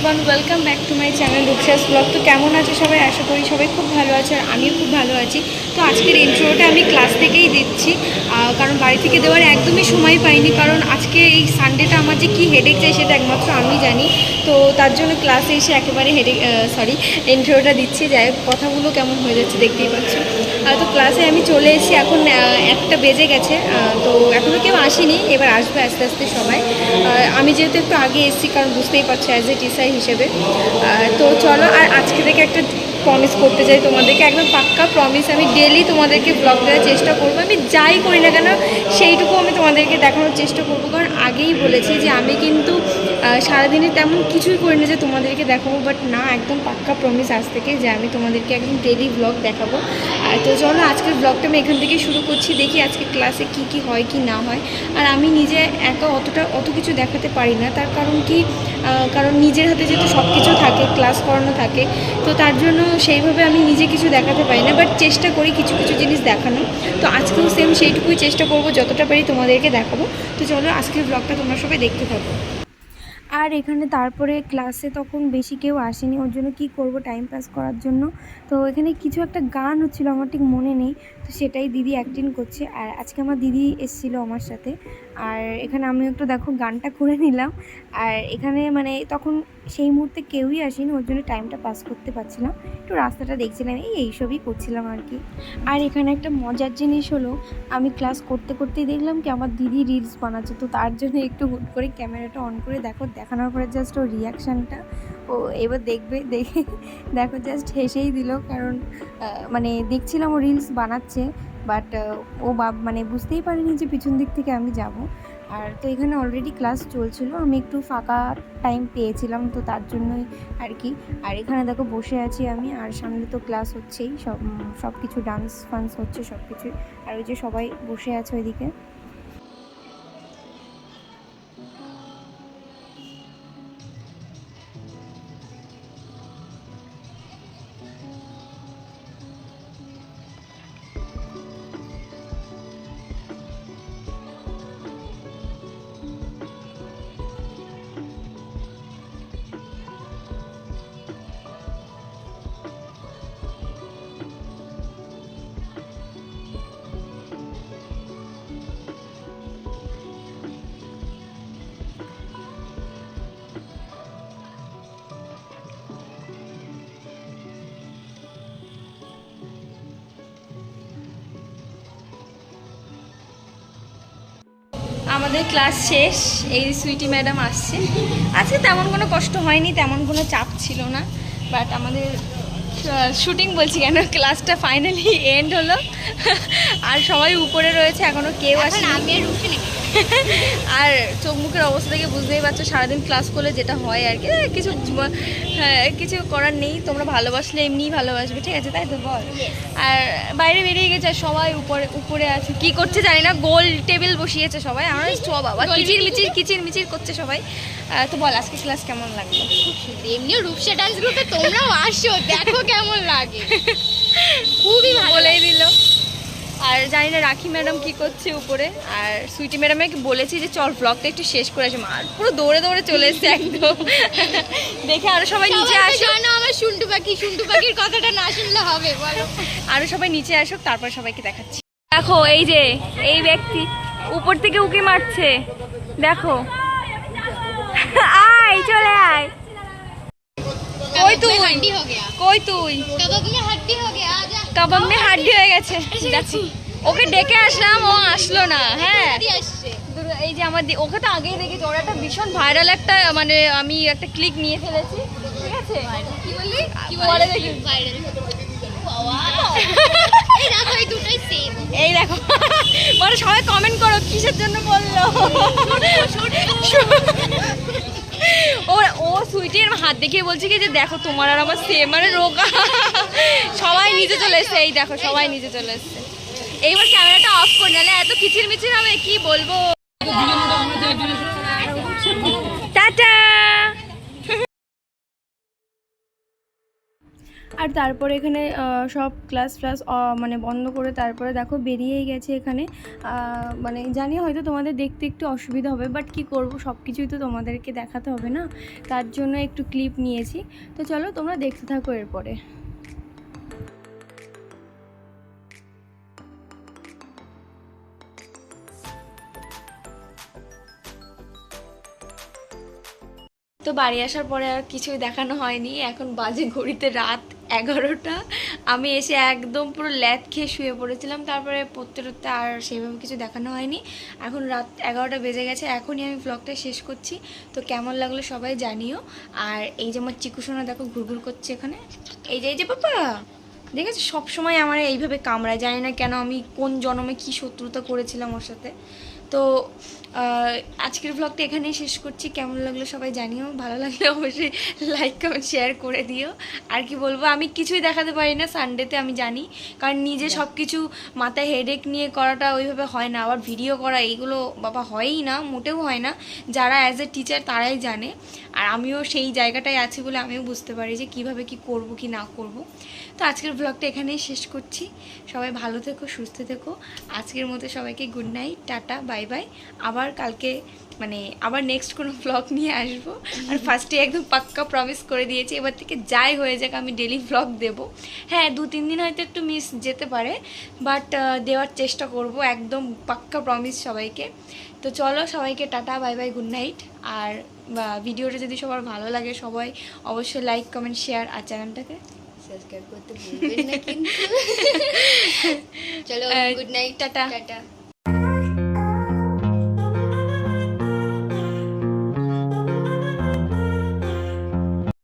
Everyone, welcome back to my channel রূপসাস blog. তো কেমন আছে সবাই? আশা করি সবাই খুব ভালো আছে আর আমিও খুব ভালো আছি। তো আজকের ইন্ট্রোটা আমি ক্লাস থেকেই দিচ্ছি, কারণ বাড়ি থেকে দেওয়ার একদমই সময় পাইনি। কারণ আজকে এই সানডেটা আমার যে কী হেডেক যায় সেটা একমাত্র আমি জানি। তো তার জন্য ক্লাসে এসে একেবারে ইন্ট্রোটা দিচ্ছি। যাই হোক, কথাগুলো কেমন হয়ে যাচ্ছে দেখতেই পাচ্ছ। তো ক্লাসে আমি চলে এসেছি, এখন একটা বেজে গেছে। তো এখনও কেউ আসেনি, এবার আসবে আস্তে আস্তে সবাই। আমি যেহেতু একটু আগে এসেছি, কারণ বুঝতেই পারছো অ্যাজ এ টিচার হিসেবে। তো চলো, আর আজকে থেকে একটা প্রমিস করতে চাই তোমাদেরকে, একদম পাক্কা প্রমিস। আমি ডেলি তোমাদেরকে ব্লগ দেওয়ার চেষ্টা করবো। আমি যাই করি না কেন সেইটুকু আমি তোমাদেরকে দেখানোর চেষ্টা করবো। কারণ আগেই বলেছি যে আমি কিন্তু সারাদিনে তেমন কিছুই করি না যে তোমাদেরকে দেখাবো, বাট না, একদম পাক্কা প্রমিস আজ থেকে যে আমি তোমাদেরকে একদম ডেলি ব্লগ দেখাবো। তো চলো, আজকের ব্লগটা আমি এখান থেকে শুরু করছি। দেখি আজকে ক্লাসে কি কি হয় কি না হয়। আর আমি নিজে একা অত কিছু দেখাতে পারি না, তার কারণ কি, কারণ নিজের হাতে যেহেতু সব কিছু থাকে, ক্লাস করানো থাকে, তো তার জন্য সেইভাবে আমি নিজে কিছু দেখাতে পারি না। বাট চেষ্টা করি কিছু কিছু জিনিস দেখানো। তো আজকেও সেম সেইটুকুই চেষ্টা করব, যতটা পারি তোমাদেরকে দেখাবো। তো চলো, আজকের ব্লগটা তোমরা সবাই দেখতে থাকো। আর এখানে তারপরে ক্লাসে তখন বেশি কেউ আসেনি, ওর জন্য কী করব টাইম পাস করার জন্য। তো এখানে কিছু একটা গান হচ্ছিল, আমার ঠিক মনে নেই, তো সেটাই দিদি অ্যাক্টিং করছে। আর আজকে আমার দিদি এসেছিলো আমার সাথে। আর এখানে আমি একটু দেখো গানটা করে নিলাম। আর এখানে মানে তখন সেই মুহূর্তে কেউই আসেনি, ওর জন্য টাইমটা পাস করতে পারছিলাম, একটু রাস্তাটা দেখছিলাম, এইসবই করছিলাম আর কি। আর এখানে একটা মজার জিনিস হলো, আমি ক্লাস করতে করতেই দেখলাম কি আমার দিদি রিলস বানাচ্ছে। তো তার জন্য একটু হুট করে ক্যামেরাটা অন করে দেখানোর পরে জাস্ট ওর রিয়াকশানটা ও এবার দেখে দেখো, জাস্ট হেসেই দিল। কারণ মানে দেখছিলাম ও রিলস বানাচ্ছে, বাট ও মানে বুঝতেই পারিনি যে পিছন দিক থেকে আমি যাব। আর তো এখানে অলরেডি ক্লাস চলছিল, আমি একটু ফাঁকা টাইম পেয়েছিলাম, তো তার জন্যই আর কি। আর এখানে দেখো বসে আছি আমি, আর সামনে তো ক্লাস হচ্ছেই, সব কিছু ডান্স ফান্স হচ্ছে সব কিছুই। আর ওই যে সবাই বসে আছে ওইদিকে। আমাদের ক্লাস শেষ, এই সুইটি ম্যাডাম আসছে। আজকে তেমন কোনো কষ্ট হয়নি, তেমন কোনো চাপ ছিল না। বাট আমাদের শুটিং বলছি কেন, ক্লাসটা ফাইনালি এন্ড হলো। আর সবাই উপরে রয়েছে, এখনও কেউ আসেনি। আমি আর চোখ মুখের অবস্থা থেকে বুঝতেই পারছো সারাদিন ক্লাস করলে যেটা হয় আর কি। কিছু করার নেই, তোমরা ভালোবাসলে এমনিই ভালোবাসবে, ঠিক আছে? তাই তো বল। আর বাইরে বেরিয়ে গেছে, সবাই উপরে আছে, কি করছে জানি না, গোল টেবিল বসিয়েছে সবাই। আমার বাবা কিচির মিচির করছে সবাই। তো বল, আজকে ক্লাস কেমন লাগলো? এমনিও রূপসা ডান্স গ্রুপে তোমরাও আসো, দেখো কেমন লাগে। খুবই ভালো বলেই দিল। আর জানি না রাখি ম্যাডাম কি করছে উপরে। আর সুইটি ম্যাডামকে বলেছি যে চল ব্লগটা একটু শেষ করে আসি, আর পুরো দৌড়ে দৌড়ে চলে এসছে একদম। দেখে আরো সবাই নিচে আসো। জানো আমার শুন্টু পাখির কথাটা না শুনলে হবে বলো? আরো সবাই নিচে আসুক, তারপর সবাইকে দেখাচ্ছি। দেখো এই যে এই ব্যক্তি উপর থেকে উকি মারছে, দেখো। আয়, চলে আয়। কই তুই? কই তুই? কাবাব মে হাড্ডি হয়ে গেছে। দেখো, ওকে ডেকে আসলাম, ও আসলো না। হ্যাঁ, এই যে আমার ওকে তো আগেই দেখেছি, ওর একটা ভীষণ ভাইরাল একটা, মানে আমি একটা ক্লিক নিয়ে ফেলেছি, ঠিক আছে? কি বললি? পরে দেখি। এই দেখো, বলে সবাই কমেন্ট করো কিসের জন্য বললো। ও সুইটির হাত দেখিয়ে বলছে কি যে দেখো তোমার আর আমার সেম, মানে রোগা। সবাই নিচে চলে এসছে, এই দেখো সবাই নিচে চলে এসছে। এইবার ক্যামেরাটা অফ করে নালে এত কিচির মিচির হবে, কি বলবো। টাটা। আর তারপরে এখানে সব ক্লাস মানে বন্ধ করে তারপরে দেখো বেরিয়েই গেছে এখানে। মানে জানি হয়তো তোমাদের দেখতে একটু অসুবিধা হবে, বাট কি করব, সব কিছুই তো তোমাদেরকে দেখাতে হবে না, তার জন্য একটু ক্লিপ নিয়েছি। তো চলো তোমরা দেখতে থাকো এরপরে। তো বাড়ি আসার পরে আর কিছুই দেখানো হয়নি। এখন বাজে ঘড়িতে রাত 11টা। আমি এসে একদম পুরো ল্যাদ খেয়ে শুয়ে পড়েছিলাম, তারপরে পড়তে টরতে আর সেভাবে কিছু দেখানো হয়নি। এখন রাত 11টা বেজে গেছে, এখনই আমি ব্লগটা শেষ করছি। তো কেমন লাগলো সবাই জানিও। আর এই যে আমার চিকুসোনা দেখো ঘুরঘুর করছে এখানে, এই যে পাপা দেখেছো, সবসময় আমার এইভাবে কামড়ায়, জানি না কেন, আমি কোন জন্মে কি শত্রুতা করেছিলাম ওর সাথে। তো আজকের ব্লগটা এখানেই শেষ করছি। কেমন লাগলো সবাই জানিও, ভালো লাগলে অবশ্যই লাইক কমেন্ট শেয়ার করে দিও। আর কি বলবো, আমি কিছুই দেখাতে পারি না সানডেতে, আমি জানি, কারণ নিজে সব কিছু মাথায় হেডেক নিয়ে করাটা ওইভাবে হয় না। আবার ভিডিও করা এইগুলো বাবা হয়ই না, মোটেও হয় না। যারা অ্যাজ এ টিচার তারাই জানে, আর আমিও সেই জায়গাটায় আছি বলে আমিও বুঝতে পারি যে কিভাবে কি করব কি না করব। তো আজকের ব্লগটা এখানেই শেষ করছি। সবাই ভালো থেকো, সুস্থ থেকো। আজকের মতো সবাইকে good night, tata, bye by. আবার কালকে মানে আবার নেক্সট কোনো ব্লগ নিয়ে আসবো। আর ফার্স্টে একদম পাক্কা প্রমিস করে দিয়েছি, এবার থেকে যাই হয়ে যাক আমি ডেলি ব্লগ দেবো। হ্যাঁ 2-3 দিন হয়তো একটু মিস যেতে পারে, বাট দেওয়ার চেষ্টা করব, একদম পাক্কা প্রমিস সবাইকে। তো চলো সবাইকে tata, bye bye, good night. আর ভিডিওটা যদি সবার ভালো লাগে সবাই অবশ্যই লাইক কমেন্ট শেয়ার, আর চ্যানেলটাকে সাবস্ক্রাইব করতে ভুলবেন না কিন্তু। চলো গুড নাইট, টাটা। টাটা।